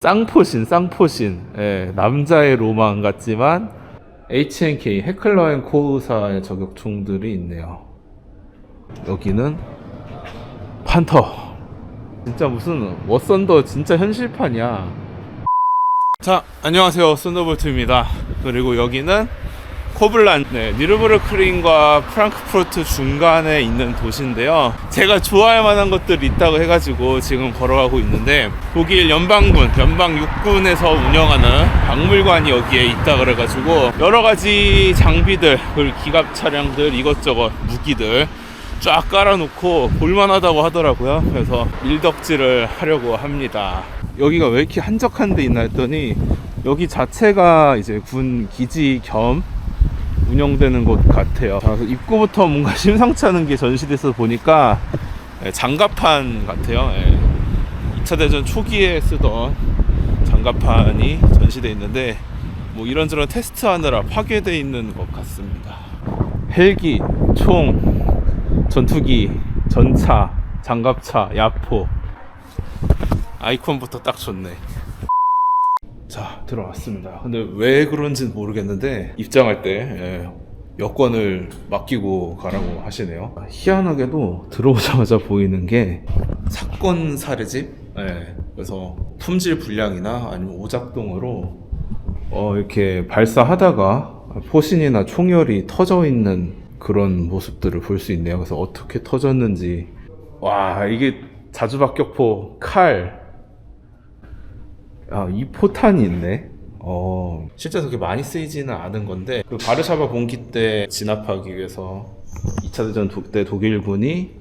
쌍포신. 예, 남자의 로망 같지만 HNK 해클러&코사의 저격총들이 있네요. 여기는 판터. 진짜 무슨 워썬더 진짜 현실판이야. 자, 안녕하세요, 썬더볼트입니다. 그리고 여기는 코블란, 니르부르크린과 프랑크푸르트 중간에 있는 도시인데요. 제가 좋아할 만한 것들이 있다고 해가지고 지금 걸어가고 있는데, 독일 연방군, 연방 육군에서 운영하는 박물관이 여기에 있다 그래가지고 여러가지 장비들, 그리고 기갑 차량들, 이것저것 무기들 쫙 깔아놓고 볼만하다고 하더라고요. 그래서 밀덕질을 하려고 합니다. 여기가 왜 이렇게 한적한 데 있나 했더니, 여기 자체가 이제 군 기지 겸 운영되는 곳 같아요. 자, 입구부터 뭔가 심상치 않은 게 전시돼서 보니까 장갑판 같아요. 2차 대전 초기에 쓰던 장갑판이 전시되어 있는데, 뭐 이런저런 테스트하느라 파괴되어 있는 것 같습니다. 헬기, 총, 전투기, 전차, 장갑차, 야포. 아이콘부터 딱 좋네. 자, 들어왔습니다. 근데 왜 그런지는 모르겠는데 입장할 때 여권을 맡기고 가라고 하시네요. 희한하게도 들어오자마자 보이는 게 사건 사례집. 그래서 품질 불량이나 아니면 오작동으로 이렇게 발사하다가 포신이나 총열이 터져 있는 그런 모습들을 볼 수 있네요. 그래서 어떻게 터졌는지. 와, 이게 자주박격포, 칼. 이 포탄이 있네. 실제 그렇게 많이 쓰이지는 않은 건데, 그 바르샤바 봉기 때 진압하기 위해서 2차 대전 때 독일군이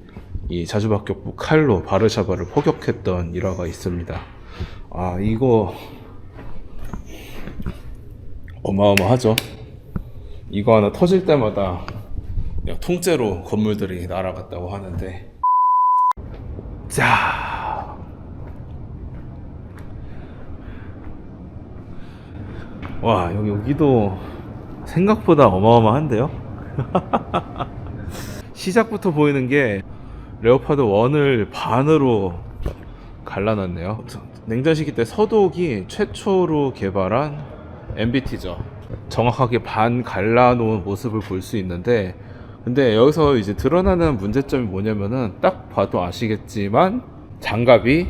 이 자주박격포 칼로 바르샤바를 포격했던 일화가 있습니다. 이거 어마어마하죠. 이거 하나 터질 때마다 그냥 통째로 건물들이 날아갔다고 하는데, 자, 와, 여기도 생각보다 어마어마한데요? 시작부터 보이는 게 레오파드 1을 반으로 갈라놨네요. 냉전 시기 때 서독이 최초로 개발한 MBT죠. 정확하게 반 갈라놓은 모습을 볼 수 있는데, 근데 여기서 이제 드러나는 문제점이 뭐냐면은, 딱 봐도 아시겠지만 장갑이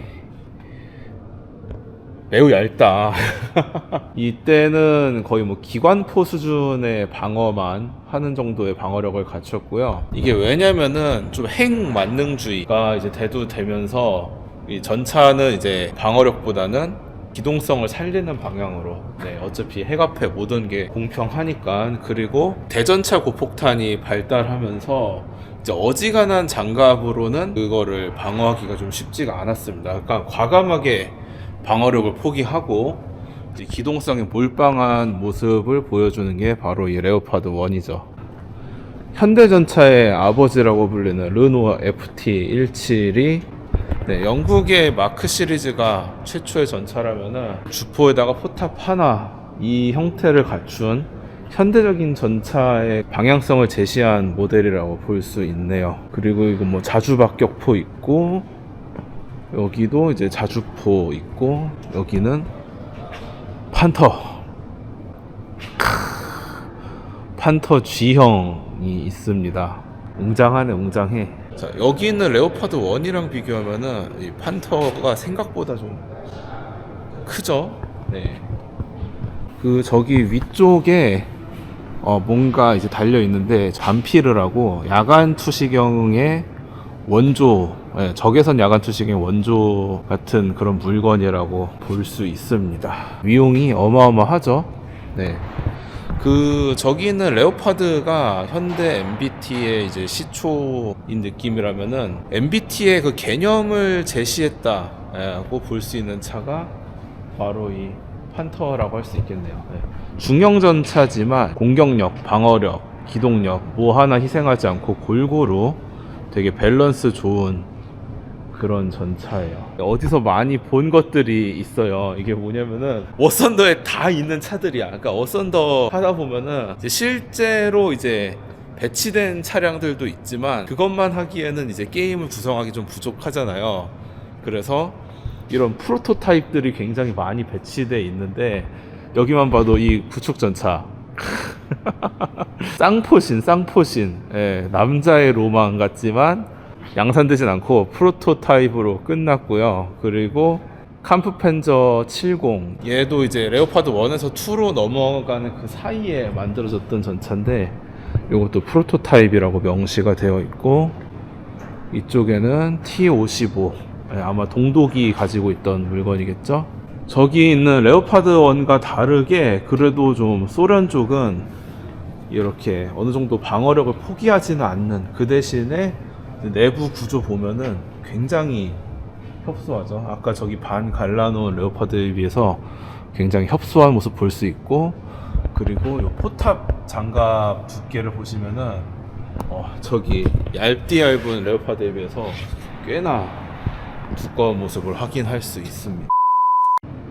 매우 얇다. 이때는 거의 뭐 기관포 수준의 방어만 하는 정도의 방어력을 갖췄고요. 이게 왜냐면은 좀 핵만능주의가 이제 대두되면서 이 전차는 이제 방어력보다는 기동성을 살리는 방향으로, 어차피 핵 앞에 모든 게 공평하니까. 그리고 대전차 고폭탄이 발달하면서 이제 어지간한 장갑으로는 그거를 방어하기가 좀 쉽지가 않았습니다. 그러니까 과감하게 방어력을 포기하고 이제 기동성에 몰빵한 모습을 보여주는 게 바로 이 레오파드 1이죠. 현대전차의 아버지라고 불리는 르노 FT17이 영국의 마크 시리즈가 최초의 전차라면은 주포에다가 포탑 하나, 이 형태를 갖춘 현대적인 전차의 방향성을 제시한 모델이라고 볼 수 있네요. 그리고 이거 뭐 자주박격포 있고, 여기도 이제 자주포 있고, 여기는 판터 G형이 있습니다. 웅장하네, 웅장해. 자, 여기 있는 레오파드 1이랑 비교하면은 이 판터가 생각보다 좀 크죠? 저기 위쪽에 뭔가 이제 달려 있는데, 반피르라고 야간 투시경의 원조, 적외선 야간 투시경의 원조 같은 그런 물건이라고 볼 수 있습니다. 위용이 어마어마하죠. 저기 있는 레오파드가 현대 MBT의 이제 시초인 느낌이라면은, MBT의 그 개념을 제시했다고 볼 수 있는 차가 바로 이 판터라고 할 수 있겠네요. 중형 전차지만 공격력, 방어력, 기동력 뭐 하나 희생하지 않고 골고루 되게 밸런스 좋은 그런 전차예요. 어디서 많이 본 것들이 있어요. 이게 뭐냐면은 워썬더에 다 있는 차들이야. 그러니까 워썬더 하다 보면은 이제 실제로 이제 배치된 차량들도 있지만, 그것만 하기에는 이제 게임을 구성하기 좀 부족하잖아요. 그래서 이런 프로토타입들이 굉장히 많이 배치되어 있는데 여기만 봐도 이 구축전차 쌍포신 예, 남자의 로망 같지만 양산되진 않고 프로토타입으로 끝났고요. 그리고 캄프펜저 70 얘도 이제 레오파드 1에서 2로 넘어가는 그 사이에 만들어졌던 전차인데 이것도 프로토타입이라고 명시가 되어 있고 이쪽에는 T55 예, 아마 동독이 가지고 있던 물건이겠죠. 저기 있는 레오파드 1과 다르게 그래도 좀 소련 쪽은 이렇게 어느 정도 방어력을 포기하지는 않는 그 대신에 내부 구조 보면은 굉장히 협소하죠. 아까 저기 반 갈라놓은 레오파드에 비해서 굉장히 협소한 모습 볼 수 있고 그리고 요 포탑 장갑 두께를 보시면은 저기 얇은 레오파드에 비해서 꽤나 두꺼운 모습을 확인할 수 있습니다.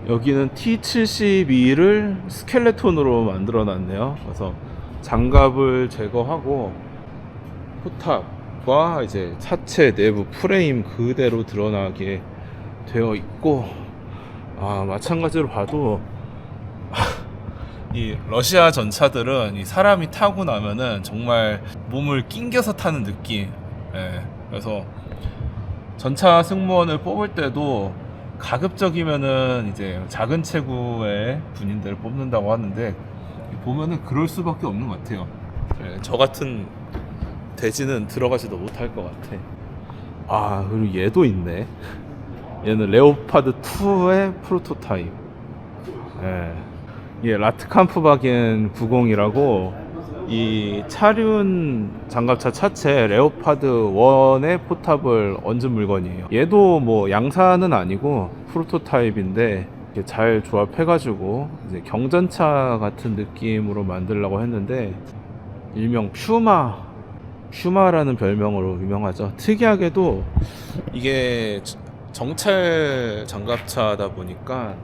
여기는 T72를 스켈레톤으로 만들어 놨네요. 그래서 장갑을 제거하고 포탑과 이제 차체 내부 프레임 그대로 드러나게 되어 있고 마찬가지로 봐도 이 러시아 전차들은 이 사람이 타고 나면은 정말 몸을 낑겨서 타는 느낌. 예, 그래서 전차 승무원을 뽑을 때도 가급적이면은 이제 작은 체구의 군인들을 뽑는다고 하는데 보면은 그럴 수밖에 없는 것 같아요. 예, 저 같은 돼지는 들어가지도 못할 것 같아. 그리고 얘도 있네. 얘는 레오파드 2의 프로토타입. 예, 라트캄프바겐 90이라고 이 차륜 장갑차 차체 레오파드 1의 포탑을 얹은 물건이에요. 얘도 뭐 양산은 아니고 프로토타입인데 잘 조합해가지고 이제 경전차 같은 느낌으로 만들려고 했는데 일명 퓨마라는 별명으로 유명하죠. 특이하게도 이게 정찰 장갑차다 보니까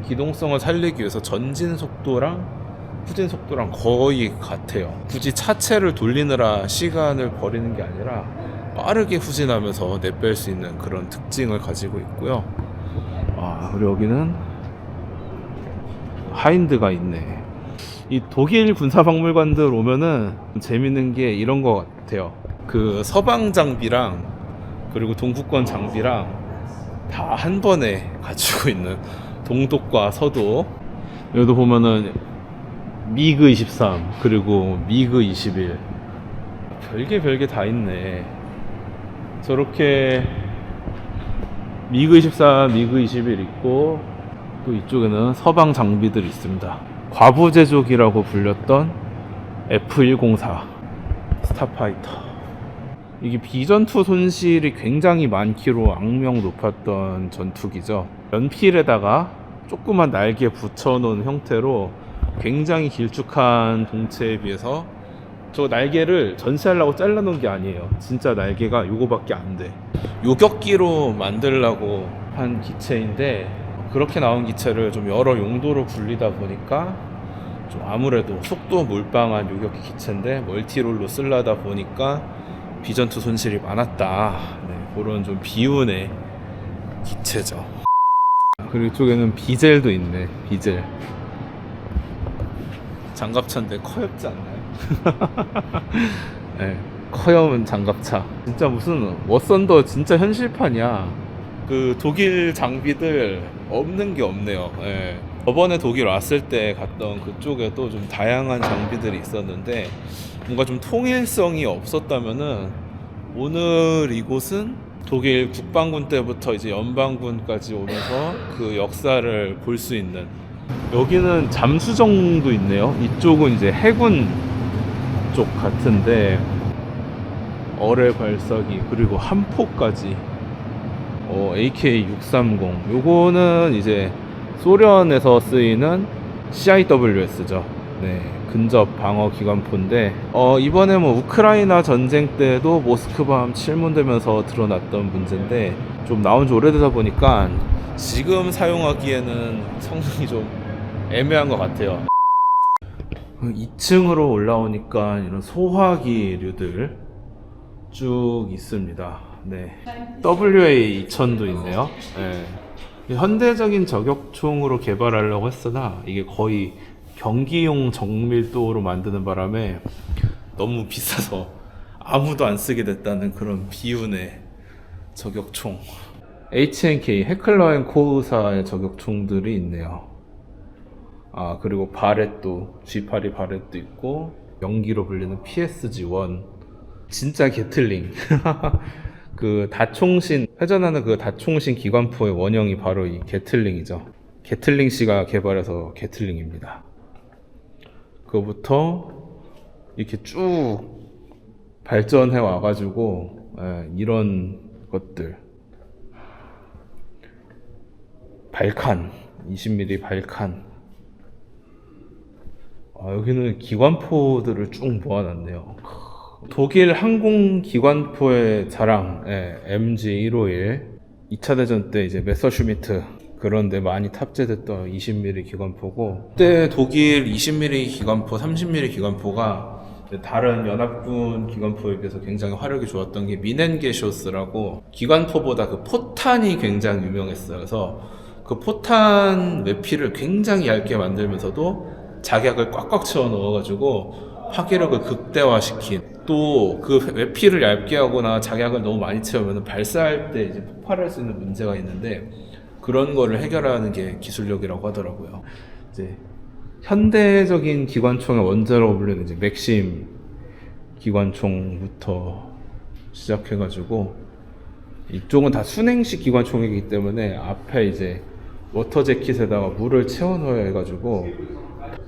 기동성을 살리기 위해서 전진 속도랑 후진 속도랑 거의 같아요. 굳이 차체를 돌리느라 시간을 버리는 게 아니라 빠르게 후진하면서 내뺄 수 있는 그런 특징을 가지고 있고요. 그리고 여기는 하인드가 있네. 이 독일 군사박물관들 오면은 재밌는 게 이런 것 같아요. 그 서방 장비랑 그리고 동구권 장비랑 다 한 번에 가지고 있는 동독과 서독. 여기도 보면은 미그 23 그리고 미그 21 별게 다 있네. 저렇게 미그 24, 미그 21 있고 또 이쪽에는 서방 장비들이 있습니다. 과부제족이라고 불렸던 F104 스타파이터. 이게 비전투 손실이 굉장히 많기로 악명 높았던 전투기죠. 연필에다가 조그만 날개 붙여놓은 형태로 굉장히 길쭉한 동체에 비해서 저 날개를 전시하려고 잘라놓은 게 아니에요. 진짜 날개가 요거밖에 안 돼. 요격기로 만들려고 한 기체인데 그렇게 나온 기체를 좀 여러 용도로 굴리다 보니까 좀 아무래도 속도 몰빵한 요격기 기체인데 멀티롤로 쓰려다 보니까 비전투 손실이 많았다. 그런 좀 비운의 기체죠. 그리고 이쪽에는 비젤도 있네. 비젤 장갑차인데 커엽지 않나요? 네, 커염은 장갑차. 진짜 무슨 워썬더 진짜 현실판이야. 그 독일 장비들 없는 게 없네요. 네. 저번에 독일 왔을 때 갔던 그쪽에도 좀 다양한 장비들이 있었는데 뭔가 좀 통일성이 없었다면은 오늘 이곳은 독일 국방군 때부터 이제 연방군까지 오면서 그 역사를 볼 수 있는. 여기는 잠수정도 있네요. 이쪽은 이제 해군 쪽 같은데 어뢰 발사기 그리고 함포까지 AK-630 요거는 이제 소련에서 쓰이는 CIWS죠. 네, 근접 방어 기관포인데 이번에 뭐 우크라이나 전쟁 때도 모스크바함 칠문되면서 드러났던 문제인데 좀 나온 지 오래되다 보니까 지금 사용하기에는 성능이 좀 애매한 것 같아요. 2층으로 올라오니까 이런 소화기류들 쭉 있습니다. 네, WA2000도 있네요. 네. 현대적인 저격총으로 개발하려고 했으나 이게 거의 경기용 정밀도로 만드는 바람에 너무 비싸서 아무도 안 쓰게 됐다는 그런 비운의 저격총. H&K 해클러&코사의 저격총들이 있네요. 아, 그리고 바렛도 G82 바렛도 있고, 연기로 불리는 PSG-1, 진짜 게틀링. 그 다총신, 회전하는 그 다총신 기관포의 원형이 바로 이 게틀링이죠. 게틀링 씨가 개발해서 게틀링입니다. 그거부터 이렇게 쭉 발전해 와가지고, 이런 것들. 발칸, 20mm 발칸. 여기는 기관포들을 쭉 모아놨네요. 독일 항공 기관포의 자랑, MG151. 2차 대전 때 이제 메서슈미트 그런데 많이 탑재됐던 20mm 기관포고, 그때 독일 20mm 기관포, 30mm 기관포가 다른 연합군 기관포에 비해서 굉장히 화력이 좋았던 게 미넨게쇼스라고, 기관포보다 그 포탄이 굉장히 유명했어요. 그래서 그 포탄 외피를 굉장히 얇게 만들면서도 작약을 꽉꽉 채워 넣어가지고 파괴력을 극대화시킨, 또 그 외피를 얇게 하거나 작약을 너무 많이 채우면 발사할 때 이제 폭발할 수 있는 문제가 있는데, 그런 거를 해결하는 게 기술력이라고 하더라고요. 이제 현대적인 기관총의 원자로 불리는 이제 맥심 기관총부터 시작해가지고, 이쪽은 다 순행식 기관총이기 때문에 앞에 이제 워터 재킷에다가 물을 채워 넣어야 해가지고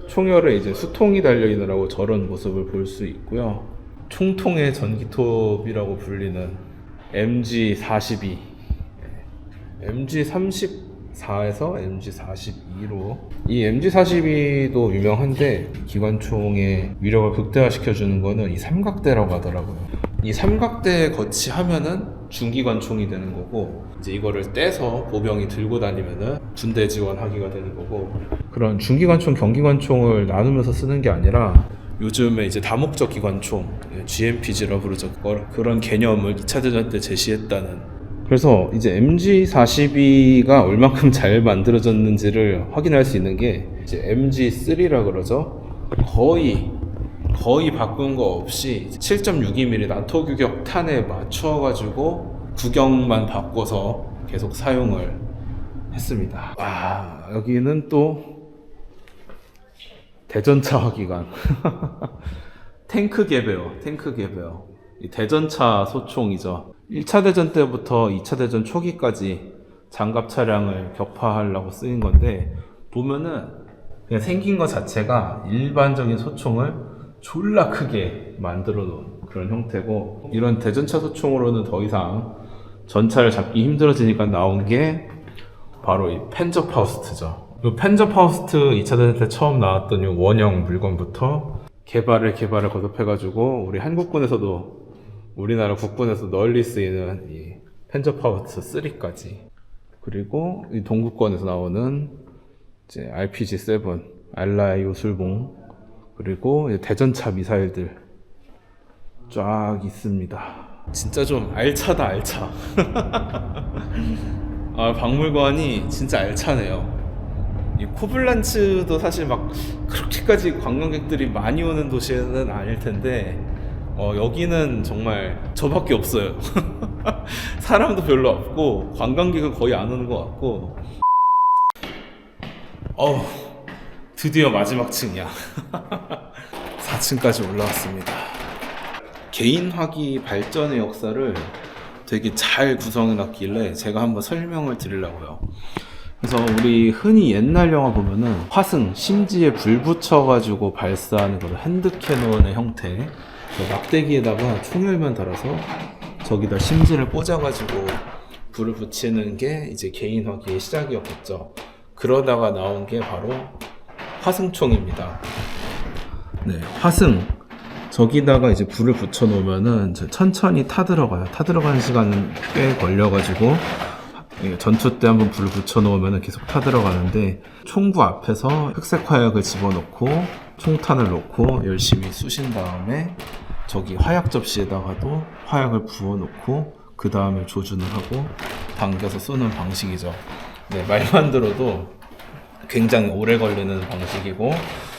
총열에 이제 수통이 달려있느라고 저런 모습을 볼 수 있고요. 총통의 전기톱이라고 불리는 MG42, MG34에서 MG42로, 이 MG42도 유명한데 기관총의 위력을 극대화시켜주는 거는 이 삼각대라고 하더라고요. 이 삼각대에 거치하면은 중기관총이 되는 거고, 이제 이거를 떼서 보병이 들고 다니면은 군대 지원하기가 되는 거고, 그런 중기관총, 경기관총을 나누면서 쓰는 게 아니라 요즘에 이제 다목적 기관총, GMPG라고 부르죠. 그런 개념을 2차 대전 때 제시했다는. 그래서 이제 MG42가 얼만큼 잘 만들어졌는지를 확인할 수 있는 게 이제 MG3라 그러죠. 거의 바꾼 거 없이 7.62mm 나토 규격 탄에 맞춰가지고 구경만 바꿔서 계속 사용을 했습니다. 여기는 또 대전차 화기관. 탱크 개베어. 이 대전차 소총이죠. 1차 대전 때부터 2차 대전 초기까지 장갑 차량을 격파하려고 쓰인 건데, 보면은 그냥 생긴 것 자체가 일반적인 소총을 졸라 크게 만들어 놓은 그런 형태고, 이런 대전차 소총으로는 더 이상 전차를 잡기 힘들어지니까 나온 게 바로 이 펜저파우스트죠. 이 펜저파우스트 2차 대전 때 처음 나왔던 이 원형 물건부터 개발을 거듭해가지고 우리 한국군에서도, 우리나라 국군에서 널리 쓰이는 이 펜저파우스트 3까지, 그리고 이 동구권에서 나오는 이제 RPG-7 알라의 요술봉, 그리고 대전차 미사일들 쫙 있습니다. 진짜 좀 알차다, 알차. 박물관이 진짜 알차네요. 이 코블란츠도 사실 막 그렇게까지 관광객들이 많이 오는 도시는 아닐 텐데, 여기는 정말 저밖에 없어요. 사람도 별로 없고 관광객은 거의 안 오는 것 같고. 드디어 마지막 층이야. 4층까지 올라왔습니다. 개인 화기 발전의 역사를 되게 잘 구성해 놨길래 제가 한번 설명을 드리려고요. 그래서 우리 흔히 옛날 영화 보면은 화승, 심지에 불 붙여가지고 발사하는 그런 핸드캐논의 형태, 막대기에다가 총열만 달아서 저기다 심지를 꽂아가지고 불을 붙이는 게 이제 개인 화기의 시작이었겠죠. 그러다가 나온 게 바로 화승총입니다. 네, 화승. 저기다가 이제 불을 붙여 놓으면은 천천히 타들어가요. 타들어가는 시간은 꽤 걸려가지고, 전투 때 한번 불을 붙여 놓으면 계속 타들어가는데, 총구 앞에서 흑색 화약을 집어넣고 총탄을 놓고 열심히 쑤신 다음에 저기 화약 접시에다가도 화약을 부어 놓고 그 다음에 조준을 하고 당겨서 쏘는 방식이죠. 네, 말만 들어도 굉장히 오래 걸리는 방식이고,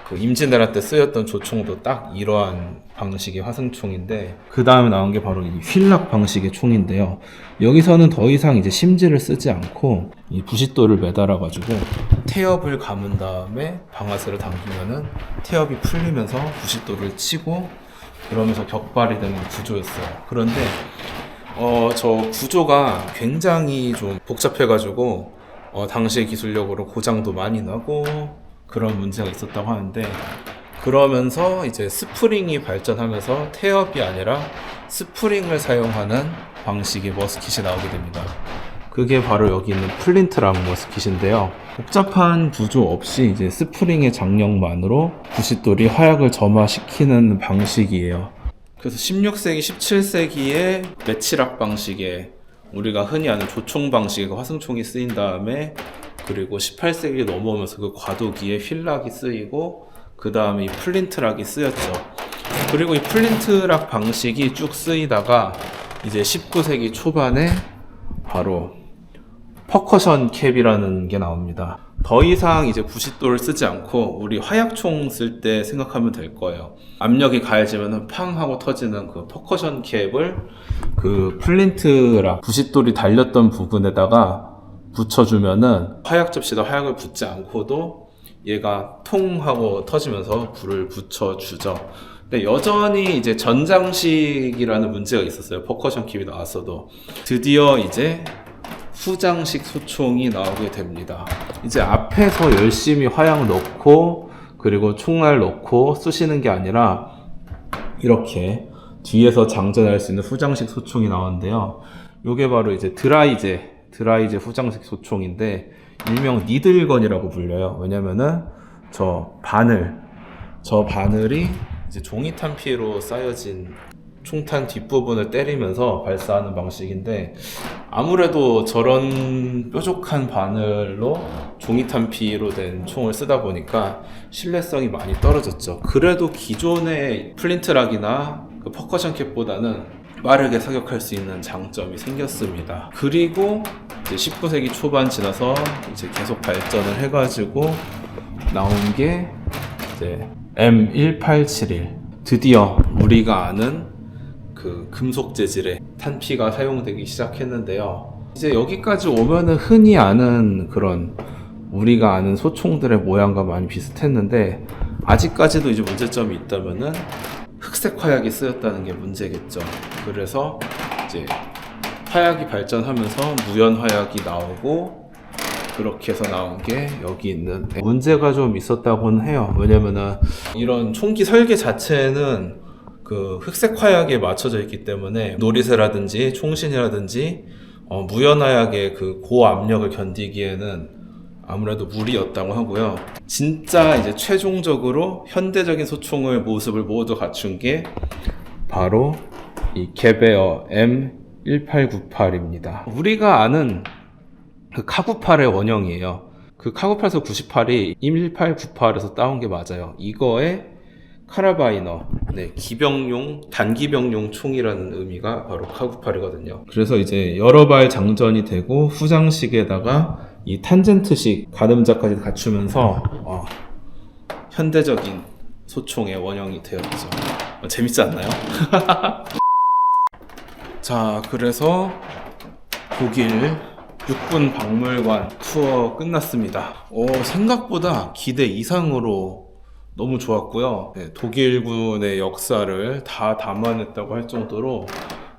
그 임진왜란 때 쓰였던 조총도 딱 이러한 방식의 화승총인데, 그 다음에 나온 게 바로 이 휠락 방식의 총인데요. 여기서는 더 이상 이제 심지를 쓰지 않고 이 부싯돌을 매달아 가지고 태엽을 감은 다음에 방아쇠를 당기면은 태엽이 풀리면서 부싯돌을 치고, 그러면서 격발이 되는 구조였어요. 그런데 저 구조가 굉장히 좀 복잡해가지고 당시의 기술력으로 고장도 많이 나고 그런 문제가 있었다고 하는데, 그러면서 이제 스프링이 발전하면서 태엽이 아니라 스프링을 사용하는 방식의 머스킷이 나오게 됩니다. 그게 바로 여기 있는 플린트락 머스킷인데요. 복잡한 구조 없이 이제 스프링의 장력만으로 부싯돌이 화약을 점화시키는 방식이에요. 그래서 16세기, 17세기에 매치락 방식의, 우리가 흔히 아는 조총 방식의 화승총이 쓰인 다음에, 그리고 18세기 넘어오면서 그 과도기에 휠락이 쓰이고, 그 다음에 이 플린트락이 쓰였죠. 그리고 이 플린트락 방식이 쭉 쓰이다가 이제 19세기 초반에 바로 퍼커션 캡이라는 게 나옵니다. 더 이상 이제 부싯돌을 쓰지 않고 우리 화약총 쓸 때 생각하면 될 거예요. 압력이 가해지면 팡 하고 터지는 그 퍼커션 캡을 그 플린트락 부싯돌이 달렸던 부분에다가 붙여주면은 화약 접시에다 화약을 붓지 않고도 얘가 통 하고 터지면서 불을 붙여주죠. 근데 여전히 이제 전장식이라는 문제가 있었어요. 퍼커션 캡이 나왔어도. 드디어 이제 후장식 소총이 나오게 됩니다. 이제 앞에서 열심히 화약 넣고 그리고 총알 넣고 쏘시는 게 아니라 이렇게 뒤에서 장전할 수 있는 후장식 소총이 나오는데요. 요게 바로 이제 드라이제 후장식 소총인데, 일명 니들건이라고 불려요. 왜냐면은 저 바늘이 이제 종이탄 피로 쌓여진 총탄 뒷부분을 때리면서 발사하는 방식인데, 아무래도 저런 뾰족한 바늘로 종이탄 피로 된 총을 쓰다 보니까 신뢰성이 많이 떨어졌죠. 그래도 기존의 플린트락이나 그 퍼커션 캡보다는 빠르게 사격할 수 있는 장점이 생겼습니다. 그리고 이제 19세기 초반 지나서 이제 계속 발전을 해가지고 나온 게 이제 M1871. 드디어 우리가 아는 그 금속 재질의 탄피가 사용되기 시작했는데요. 이제 여기까지 오면은 흔히 아는 그런 우리가 아는 소총들의 모양과 많이 비슷했는데, 아직까지도 이제 문제점이 있다면은 흑색 화약이 쓰였다는 게 문제겠죠. 그래서 이제 화약이 발전하면서 무연 화약이 나오고, 그렇게 해서 나온 게 여기 있는, 문제가 좀 있었다고는 해요. 왜냐면은 이런 총기 설계 자체는 그 흑색 화약에 맞춰져 있기 때문에 노리쇠라든지 총신이라든지 무연 화약의 그 고압력을 견디기에는 아무래도 무리였다고 하고요. 진짜 이제 최종적으로 현대적인 소총의 모습을 모두 갖춘 게 바로 이 개베어 M1898입니다. 우리가 아는 그 카98의 원형이에요. 그 카98에서 98이 M1898에서 따온 게 맞아요. 이거의 카라바이너, 네, 기병용, 단기병용 총이라는 의미가 바로 카98이거든요. 그래서 이제 여러 발 장전이 되고 후장식에다가 이 탄젠트식 가늠자까지 갖추면서 현대적인 소총의 원형이 되었죠. 재밌지 않나요? 자, 그래서 독일 육군 박물관 투어 끝났습니다. 생각보다 기대 이상으로 너무 좋았고요. 네, 독일군의 역사를 다 담아냈다고 할 정도로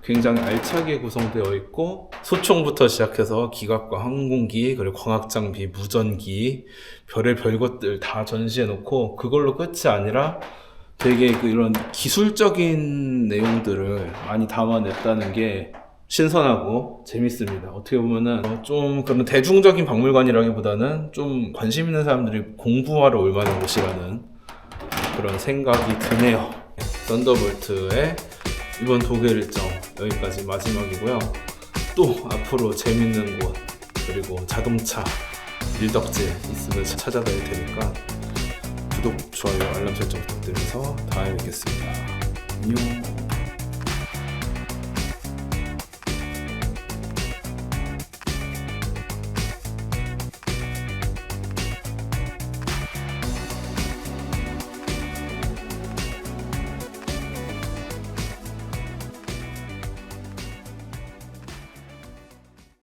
굉장히 알차게 구성되어 있고, 소총부터 시작해서 기갑과 항공기, 그리고 광학장비, 무전기, 별의별 것들 다 전시해 놓고, 그걸로 끝이 아니라 되게 이런 기술적인 내용들을 많이 담아냈다는 게 신선하고 재밌습니다. 어떻게 보면은 좀 그런 대중적인 박물관이라기보다는 좀 관심 있는 사람들이 공부하러 올 만한 곳이라는 그런 생각이 드네요. 썬더볼트의 이번 독일 일정 여기까지 마지막이고요. 또 앞으로 재밌는 곳, 그리고 자동차 일덕질 있으면 찾아다닐 테니까 구독, 좋아요, 알람 설정 부탁드리면서 다음에 뵙겠습니다. 안녕.